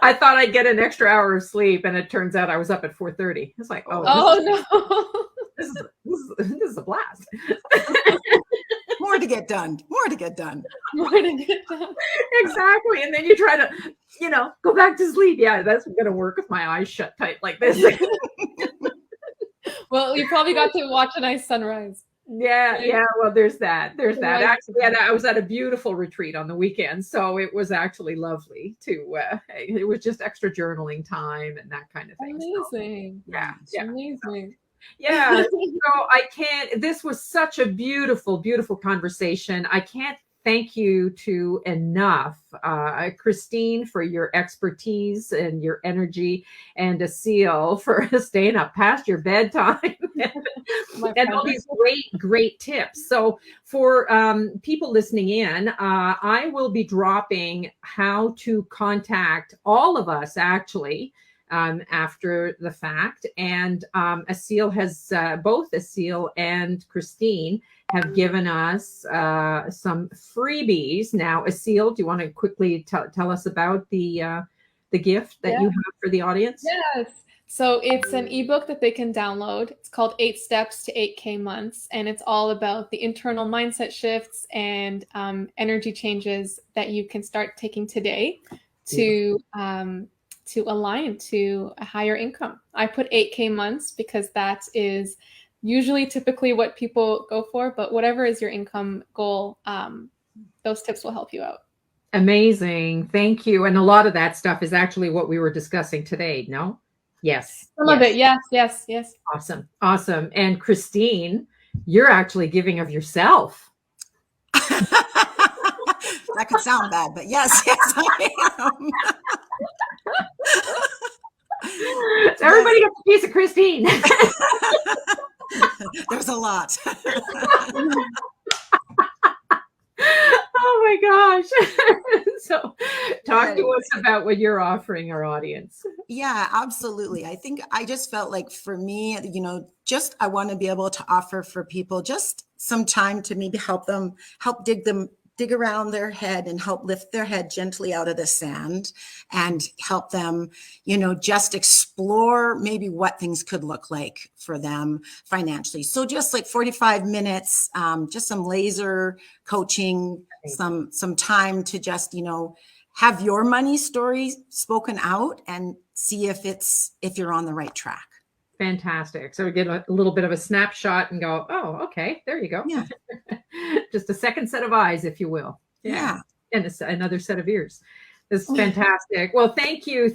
I thought I'd get an extra hour of sleep, and it turns out I was up at 4:30. It's like, no. This is a blast. More to get done. More to get done. More to get done. Exactly. And then you try to, go back to sleep. Yeah, that's going to work with my eyes shut tight like this. Well, you probably got to watch a nice sunrise. Yeah. Well, there's that. Actually, I was at a beautiful retreat on the weekend, so it was actually lovely to. It was just extra journaling time and that kind of thing. Amazing. So, yeah. Amazing. Yeah. So this was such a beautiful, beautiful conversation. I can't thank you to enough, Christine, for your expertise and your energy, and Aseel for staying up past your bedtime and all these great tips. So for people listening in, I will be dropping how to contact all of us, actually, after the fact. And Aseel has, both Aseel and Christine have given us some freebies. Now, Aseel, do you want to quickly tell us about the gift that you have for the audience? Yes. So it's an ebook that they can download. It's called 8 Steps to 8K Months, and it's all about the internal mindset shifts and energy changes that you can start taking today to align to a higher income. I put 8K months because that is usually typically what people go for, but whatever is your income goal, those tips will help you out. Amazing. Thank you. And a lot of that stuff is actually what we were discussing today, no? Yes. Some of it, yes. Awesome. And Christine, you're actually giving of yourself. That could sound bad, but yes, I am. So everybody gets a piece of Christine. There's a lot. Oh my gosh. So talk to us about what you're offering our audience. Yeah, absolutely. I think I just felt like for me, just I want to be able to offer for people just some time to maybe help dig around their head and help lift their head gently out of the sand and help them, just explore maybe what things could look like for them financially. So just like 45 minutes, just some laser coaching, some time to just, have your money story spoken out and see if you're on the right track. Fantastic. So we get a little bit of a snapshot and go, oh, okay, there you go. Yeah. Just a second set of eyes, if you will. Yeah. And another set of ears. This is fantastic. Well, thank you,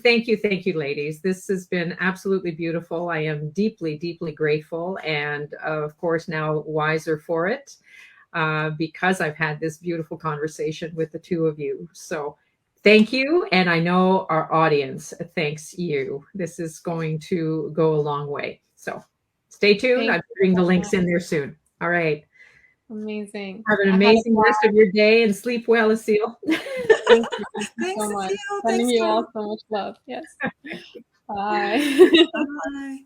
ladies. This has been absolutely beautiful. I am deeply, deeply grateful. And of course, now wiser for it because I've had this beautiful conversation with the two of you. So thank you. And I know our audience thanks you. This is going to go a long way. So stay tuned. I'll bring the links in there soon. All right. Amazing. Have an amazing rest of your day and sleep well, Aseel. Thank you Thanks so much. Aseel. Sending you all so much love. Yes. Bye. Bye.